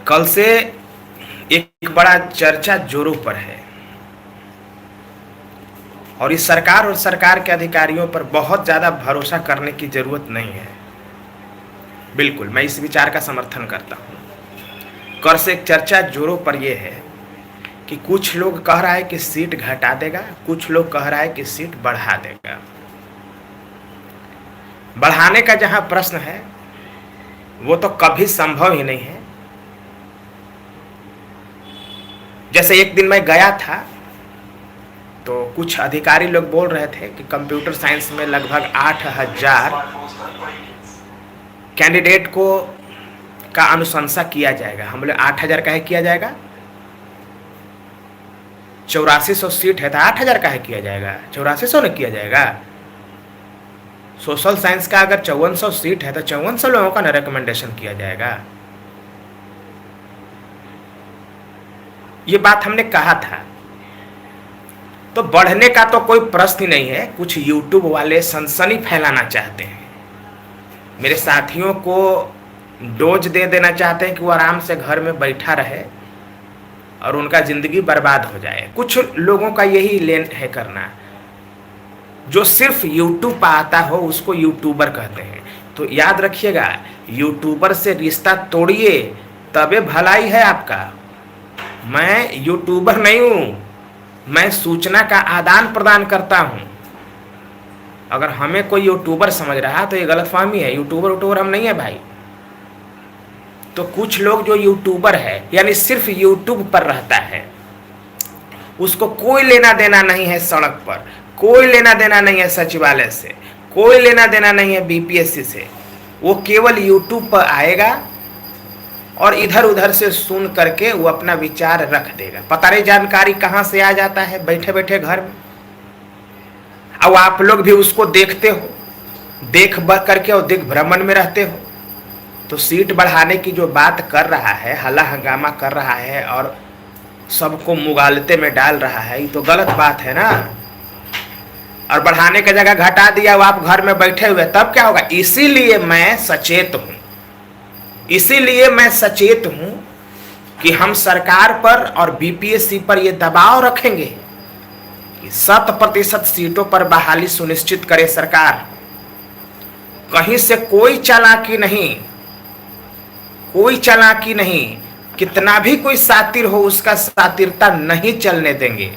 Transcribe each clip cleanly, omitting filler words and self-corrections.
कल से एक बड़ा चर्चा जोरों पर है और इस सरकार और सरकार के अधिकारियों पर बहुत ज़्यादा भरोसा करने की ज़रूरत नहीं है। बिल्कुल, मैं इस विचार का समर्थन करता हूँ। कल से एक चर्चा जोरों पर यह है कि कुछ लोग कह रहा है कि सीट घटा देगा, कुछ लोग कह रहा है कि सीट बढ़ा देगा। बढ़ाने का जहाँ प्रश्न है वो तो कभी संभव ही नहीं है। जैसे एक दिन मैं गया था तो कुछ अधिकारी लोग बोल रहे थे कि कंप्यूटर साइंस में लगभग 8000 कैंडिडेट को का अनुशंसा किया जाएगा। हम लोग 8000 का है किया जाएगा, 8400 सीट है तो 8000 का है किया जाएगा, 8400 न किया जाएगा। सोशल साइंस का अगर 5400 सीट है तो 5400 लोगों का न रिकमेंडेशन किया जाएगा। ये बात हमने कहा था। तो बढ़ने का तो कोई प्रश्न ही नहीं है। कुछ यूट्यूब वाले सनसनी फैलाना चाहते हैं, मेरे साथियों को डोज दे देना चाहते हैं कि वो आराम से घर में बैठा रहे और उनका ज़िंदगी बर्बाद हो जाए। कुछ लोगों का यही लेन है करना। जो सिर्फ यूट्यूब पर आता हो उसको यूट्यूबर कहते हैं। तो याद रखिएगा, यूट्यूबर से रिश्ता तोड़िए तबे भलाई है आपका। मैं यूट्यूबर नहीं हूँ, मैं सूचना का आदान प्रदान करता हूँ। अगर हमें कोई यूट्यूबर समझ रहा है तो ये गलतफहमी है। यूट्यूबर हम नहीं है भाई। तो कुछ लोग जो यूट्यूबर है यानी सिर्फ यूट्यूब पर रहता है, उसको कोई लेना देना नहीं है सड़क पर, कोई लेना देना नहीं है सचिवालय से, कोई लेना देना नहीं है बीपीएससी से। वो केवल यूट्यूब पर आएगा और इधर उधर से सुन करके वो अपना विचार रख देगा। पता नहीं जानकारी कहाँ से आ जाता है बैठे बैठे घर में। अब आप लोग भी उसको देखते हो, देख करके और दिग्भ्रमण में रहते हो। तो सीट बढ़ाने की जो बात कर रहा है, हल्ला हंगामा कर रहा है और सबको मुगालते में डाल रहा है, ये तो गलत बात है ना। और बढ़ाने की जगह घटा दिया, वो आप घर में बैठे हुए, तब क्या होगा। इसीलिए मैं सचेत हूँ, इसीलिए मैं सचेत हूं कि हम सरकार पर और बीपीएससी पर यह दबाव रखेंगे कि 100% सीटों पर बहाली सुनिश्चित करे सरकार। कहीं से कोई चालाकी नहीं, कोई चालाकी नहीं। कितना भी कोई सातिर हो उसका सातिरता नहीं चलने देंगे।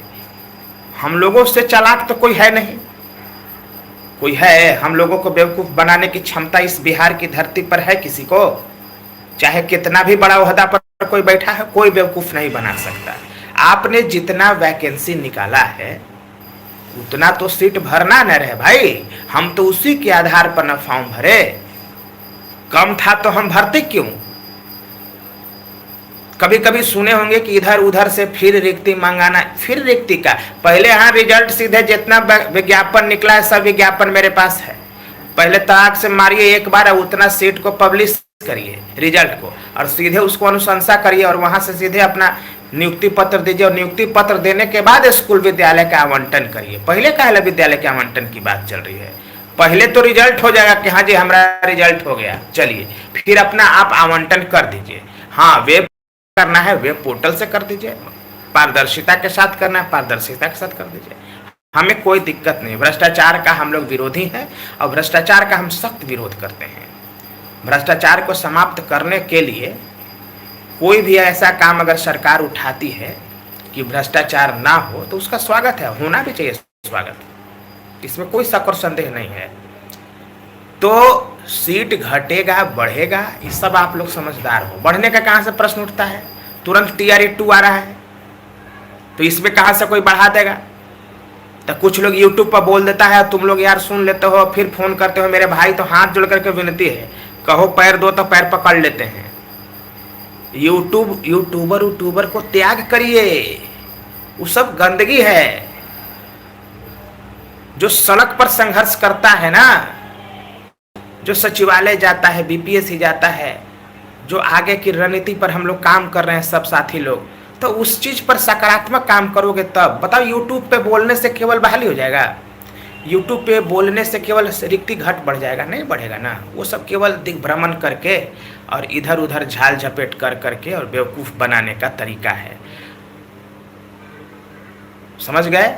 हम लोगों से चालाक तो कोई है नहीं। कोई है हम लोगों को बेवकूफ बनाने की क्षमता इस बिहार की धरती पर है किसी को? चाहे कितना भी बड़ा ओहदा पर कोई बैठा है, कोई बेवकूफ नहीं बना सकता। आपने जितना वैकेंसी निकाला है उतना तो सीट भरना न रहे भाई। हम तो उसी के आधार पर न फॉर्म भरे। कम था तो हम भरते क्यों? कभी कभी सुने होंगे कि इधर उधर से फिर रिक्ति मंगाना। फिर रिक्ति का पहले यहाँ रिजल्ट सीधे जितना विज्ञापन निकला है सब विज्ञापन मेरे पास है। पहले तलाक से मारिए एक बार, उतना सीट को पब्लिश करिए रिजल्ट को और सीधे उसको अनुशंसा करिए और वहां से सीधे अपना नियुक्ति पत्र दीजिए और नियुक्ति पत्र देने के बाद स्कूल विद्यालय का आवंटन करिए। पहले काहे विद्यालय के आवंटन की बात चल रही है? पहले तो रिजल्ट हो जाएगा कि हाँ जी हमारा रिजल्ट हो गया, चलिए फिर अपना आप आवंटन कर दीजिए। हाँ, वेब करना है वेब पोर्टल से कर दीजिए, पारदर्शिता के साथ करना है पारदर्शिता के साथ कर दीजिए। हमें कोई दिक्कत नहीं। भ्रष्टाचार का हम लोग विरोधी हैं और भ्रष्टाचार का हम सख्त विरोध करते हैं। भ्रष्टाचार को समाप्त करने के लिए कोई भी ऐसा काम अगर सरकार उठाती है कि भ्रष्टाचार ना हो तो उसका स्वागत है, होना भी चाहिए स्वागत, इसमें कोई शक और संदेह नहीं है। तो सीट घटेगा बढ़ेगा ये सब आप लोग समझदार हो। बढ़ने का कहाँ से प्रश्न उठता है? तुरंत TRA-2 आ रहा है तो इसमें कहाँ से कोई बढ़ा देगा? तो कुछ लोग यूट्यूब पर बोल देता है, तुम लोग यार सुन लेते हो फिर फोन करते हो। मेरे भाई तो हाथ जोड़ करके विनती है, कहो पैर दो तो पैर पकड़ लेते हैं। यूट्यूबर को त्याग करिए, वो सब गंदगी है। जो सड़क पर संघर्ष करता है ना, जो सचिवालय जाता है, बीपीएससी जाता है, जो आगे की रणनीति पर हम लोग काम कर रहे हैं सब साथी लोग, तो उस चीज पर सकारात्मक काम करोगे तब। बताओ यूट्यूब पे बोलने से केवल बहाली हो जाएगा? यूट्यूब पे बोलने से केवल रिक्ति घट बढ़ जाएगा? नहीं बढ़ेगा ना। वो सब केवल दिग्भ्रमण करके और इधर उधर झाल झपेट कर करके और बेवकूफ़ बनाने का तरीका है। समझ गए?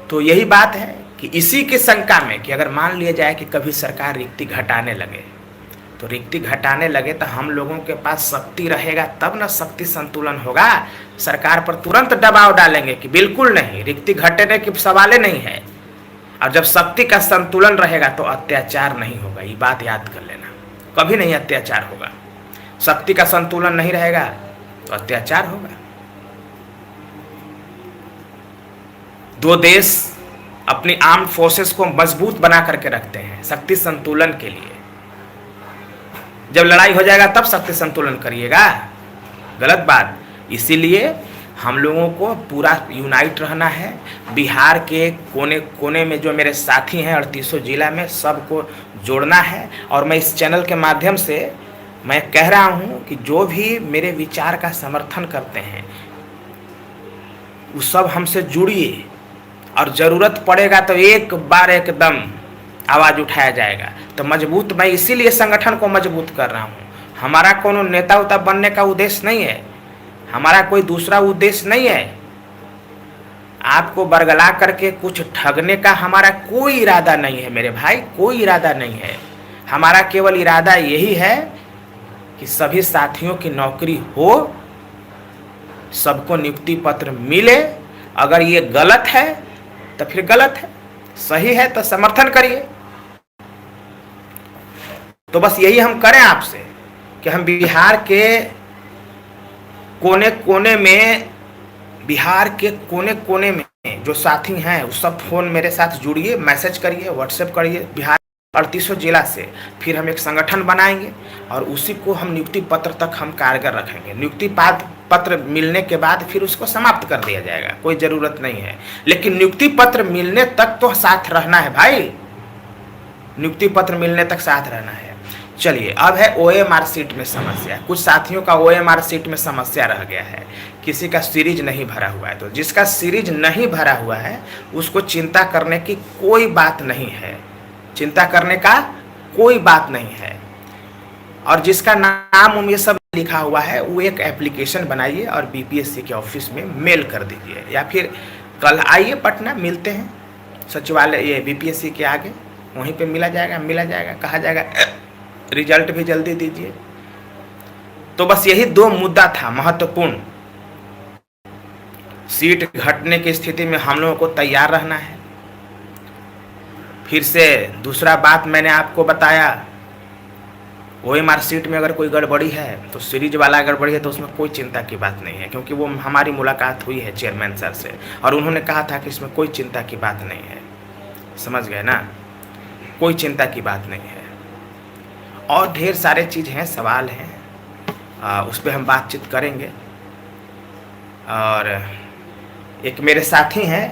तो यही बात है कि इसी की शंका में कि अगर मान लिया जाए कि कभी सरकार रिक्ति घटाने लगे, तो रिक्ति घटाने लगे तो हम लोगों के पास शक्ति रहेगा तब ना शक्ति संतुलन होगा। सरकार पर तुरंत दबाव डालेंगे कि बिल्कुल नहीं, रिक्ति घटने की सवाल नहीं है। और जब शक्ति का संतुलन रहेगा तो अत्याचार नहीं होगा। ये बात याद कर लेना, कभी नहीं अत्याचार होगा। शक्ति का संतुलन नहीं रहेगा तो अत्याचार होगा। दो देश अपनी आर्म्ड फोर्सेस को मजबूत बना करके रखते हैं शक्ति संतुलन के लिए। जब लड़ाई हो जाएगा तब शक्ति संतुलन करिएगा, गलत बात। इसीलिए हम लोगों को पूरा यूनाइट रहना है। बिहार के कोने कोने में जो मेरे साथी हैं 38 जिला में, सबको जोड़ना है। और मैं इस चैनल के माध्यम से मैं कह रहा हूँ कि जो भी मेरे विचार का समर्थन करते हैं वो सब हमसे जुड़िए, और ज़रूरत पड़ेगा तो एक बार एकदम आवाज़ उठाया जाएगा। तो मजबूत, मैं इसीलिए संगठन को मजबूत कर रहा हूँ। हमारा कोनो नेता उता बनने का उद्देश्य नहीं है, हमारा कोई दूसरा उद्देश्य नहीं है। आपको बरगला करके कुछ ठगने का हमारा कोई इरादा नहीं है मेरे भाई, कोई इरादा नहीं है। हमारा केवल इरादा यही है कि सभी साथियों की नौकरी हो, सबको नियुक्ति पत्र मिले। अगर ये गलत है तो फिर गलत है, सही है तो समर्थन करिए। तो बस यही हम करें आपसे कि हम बिहार के कोने कोने में, बिहार के कोने कोने में जो साथी हैं वो सब फोन मेरे साथ जुड़िए, मैसेज करिए, व्हाट्सएप करिए बिहार 38 जिला से। फिर हम एक संगठन बनाएंगे और उसी को हम नियुक्ति पत्र तक हम कारगर रखेंगे। नियुक्ति पत्र मिलने के बाद फिर उसको समाप्त कर दिया जाएगा, कोई ज़रूरत नहीं है। लेकिन नियुक्ति पत्र मिलने तक तो साथ रहना है भाई, नियुक्ति पत्र मिलने तक साथ रहना है। चलिए, अब है OMR सीट में समस्या। कुछ साथियों का OMR सीट में समस्या रह गया है, किसी का सीरीज नहीं भरा हुआ है। तो जिसका सीरीज नहीं भरा हुआ है उसको चिंता करने की कोई बात नहीं है, चिंता करने का कोई बात नहीं है। और जिसका नाम ये सब लिखा हुआ है वो एक एप्लीकेशन बनाइए और BPSC के ऑफिस में मेल कर दीजिए, या फिर कल आइए पटना, मिलते हैं सचिवालय ये BPSC के आगे, वहीं पे मिला जाएगा, कहा जाएगा रिजल्ट भी जल्दी दीजिए। तो बस यही दो मुद्दा था महत्वपूर्ण। सीट घटने की स्थिति में हम लोगों को तैयार रहना है। फिर से दूसरा बात मैंने आपको बताया, OMR सीट में अगर कोई गड़बड़ी है तो सीरीज वाला गड़बड़ी है तो उसमें कोई चिंता की बात नहीं है, क्योंकि वो हमारी मुलाकात हुई है चेयरमैन सर से और उन्होंने कहा था कि इसमें कोई चिंता की बात नहीं है। समझ गए ना, कोई चिंता की बात नहीं है। और ढेर सारे चीज़ हैं, सवाल हैं, उस पर हम बातचीत करेंगे। और एक मेरे साथी हैं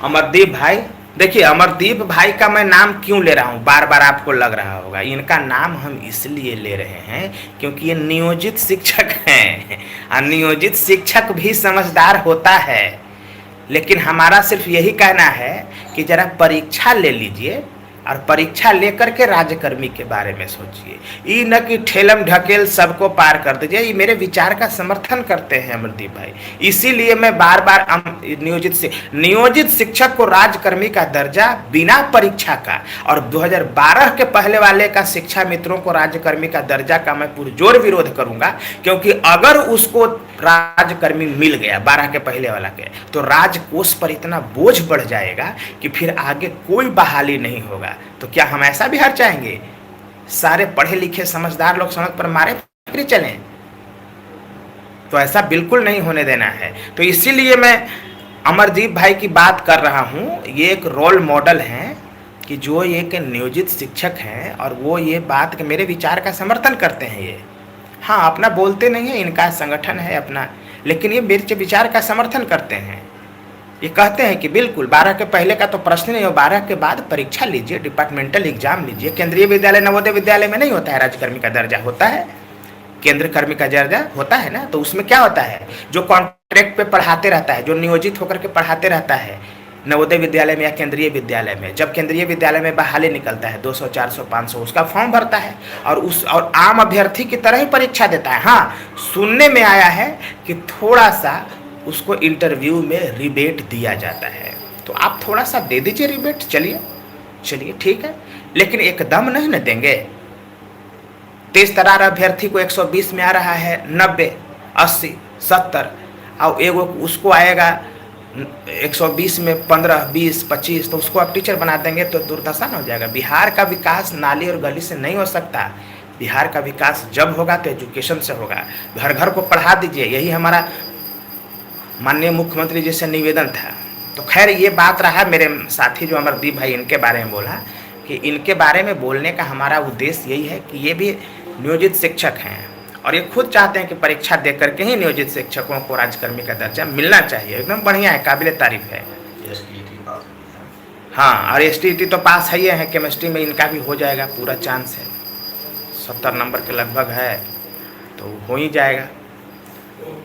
अमरदीप भाई। देखिए, अमरदीप भाई का मैं नाम क्यों ले रहा हूँ, बार बार आपको लग रहा होगा। इनका नाम हम इसलिए ले रहे हैं क्योंकि ये नियोजित शिक्षक हैं, और नियोजित शिक्षक भी समझदार होता है। लेकिन हमारा सिर्फ यही कहना है कि ज़रा परीक्षा ले लीजिए और परीक्षा लेकर के राज्यकर्मी के बारे में सोचिए। ये न कि ठेलम ढकेल सबको पार कर दीजिए। ये मेरे विचार का समर्थन करते हैं अमरदीप भाई, इसीलिए मैं बार बार नियोजित शिक्षक को राज्यकर्मी का दर्जा बिना परीक्षा का, और 2012 के पहले वाले का शिक्षा मित्रों को राज्यकर्मी का दर्जा का मैं पुरजोर विरोध करूंगा। क्योंकि अगर उसको राज्यकर्मी मिल गया 12 के पहले वाला के, तो राजकोष पर इतना बोझ बढ़ जाएगा कि फिर आगे कोई बहाली नहीं होगा। तो क्या हम ऐसा बिहार चाहेंगे? सारे पढ़े लिखे समझदार लोग सड़क पर मारे फिर चलें? तो ऐसा बिल्कुल नहीं होने देना है। तो इसीलिए मैं अमरदीप भाई की बात कर रहा हूँ। ये एक रोल मॉडल हैं कि जो एक नियोजित शिक्षक हैं और वो ये बात के मेरे विचार का समर्थन करते हैं। ये हाँ, अपना बोलते नहीं है, इनका संगठन है अपना, लेकिन ये मेरे विचार का समर्थन करते हैं। ये कहते हैं कि बिल्कुल 12 के पहले का तो प्रश्न नहीं हो, 12 के बाद परीक्षा लीजिए, डिपार्टमेंटल एग्जाम लीजिए। केंद्रीय विद्यालय नवोदय विद्यालय में नहीं होता है राज्यकर्मी का दर्जा, होता है केंद्र कर्मी का दर्जा होता है ना। तो उसमें क्या होता है, जो ट्रैक पे पढ़ाते रहता है, जो नियोजित होकर के पढ़ाते रहता है नवोदय विद्यालय में या केंद्रीय विद्यालय में, जब केंद्रीय विद्यालय में बहाली निकलता है 200 400 500 उसका फॉर्म भरता है और आम अभ्यर्थी की तरह ही परीक्षा देता है। हाँ, सुनने में आया है कि थोड़ा सा उसको इंटरव्यू में रिबेट दिया जाता है, तो आप थोड़ा सा दे दीजिए रिबेट। चलिए ठीक है, लेकिन एकदम नहीं न देंगे। तेज तरार अभ्यर्थी को 120 में आ रहा है 90 80 70, और एगो उसको आएगा 120 में 15 20 25, तो उसको आप टीचर बना देंगे तो दुर्दशा न हो जाएगा। बिहार का विकास नाली और गली से नहीं हो सकता। बिहार का विकास जब होगा तो एजुकेशन से होगा। घर घर को पढ़ा दीजिए, यही हमारा माननीय मुख्यमंत्री जी से निवेदन था। तो खैर ये बात रहा, मेरे साथी जो अमरदीप भाई इनके बारे में बोला कि इनके बारे में बोलने का हमारा उद्देश्य यही है कि ये भी नियोजित शिक्षक हैं और ये खुद चाहते हैं कि परीक्षा दे करके ही नियोजित शिक्षकों को राज्यकर्मी का दर्जा मिलना चाहिए। एकदम बढ़िया है, काबिल तारीफ है। हाँ, और STET तो पास है ही है, केमिस्ट्री में इनका भी हो जाएगा, पूरा चांस है, 70 नंबर के लगभग है, तो हो ही जाएगा।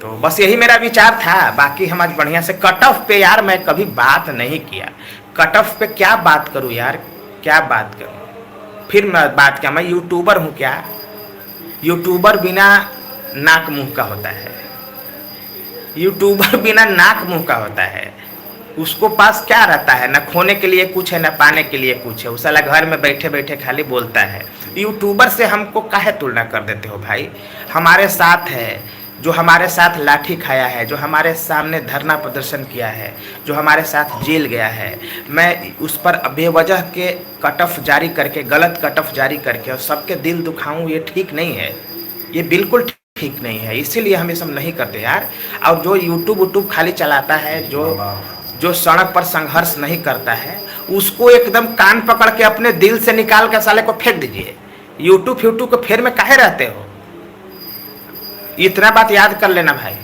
तो बस यही मेरा विचार था। बाकी हम आज बढ़िया से कट ऑफ पे यार मैं कभी बात नहीं किया। कट ऑफ पे क्या बात करूँ यार, क्या बात करूँ? फिर मैं बात क्या, मैं यूट्यूबर हूँ क्या? यूट्यूबर बिना नाक मुंह का होता है, यूट्यूबर बिना नाक मुंह का होता है। उसको पास क्या रहता है? न खोने के लिए कुछ है, न पाने के लिए कुछ है। उस साला घर में बैठे बैठे खाली बोलता है। यूट्यूबर से हमको काहे तुलना कर देते हो भाई? हमारे साथ है, जो हमारे साथ लाठी खाया है, जो हमारे सामने धरना प्रदर्शन किया है, जो हमारे साथ जेल गया है, मैं उस पर बेवजह के कट ऑफ जारी करके, गलत कट ऑफ जारी करके और सबके दिल दुखाऊं, ये ठीक नहीं है, ये बिल्कुल ठीक नहीं है। इसीलिए हम ये सब नहीं करते यार। और जो यूट्यूब खाली चलाता है, जो सड़क पर संघर्ष नहीं करता है, उसको एकदम कान पकड़ के अपने दिल से निकाल कर साले को फेंक दीजिए। यूट्यूब को फेर में काहे रहते हो? इतना बात याद कर लेना भाई,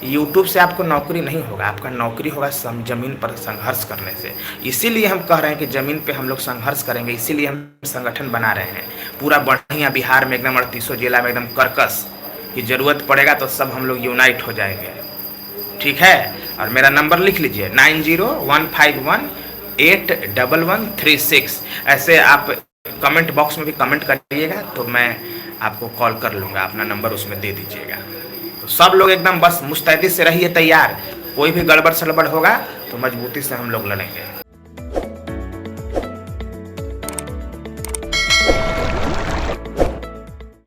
यूट्यूब से आपको नौकरी नहीं होगा, आपका नौकरी होगा जमीन पर संघर्ष करने से। इसीलिए हम कह रहे हैं कि जमीन पे हम लोग संघर्ष करेंगे, इसीलिए हम संगठन बना रहे हैं पूरा बढ़िया बिहार में, एकदम 38 जिला में एकदम कर्कश की जरूरत पड़ेगा तो सब हम लोग यूनाइट हो जाएंगे, ठीक है? और मेरा नंबर लिख लीजिए 9015181136। ऐसे आप कमेंट बॉक्स में भी कमेंट करिएगा तो मैं आपको कॉल कर लूँगा, अपना नंबर उसमें दे दीजिएगा। तो सब लोग एकदम बस मुस्तैदी से रहिए तैयार, कोई भी गड़बड़ सड़बड़ होगा तो मजबूती से हम लोग लड़ेंगे।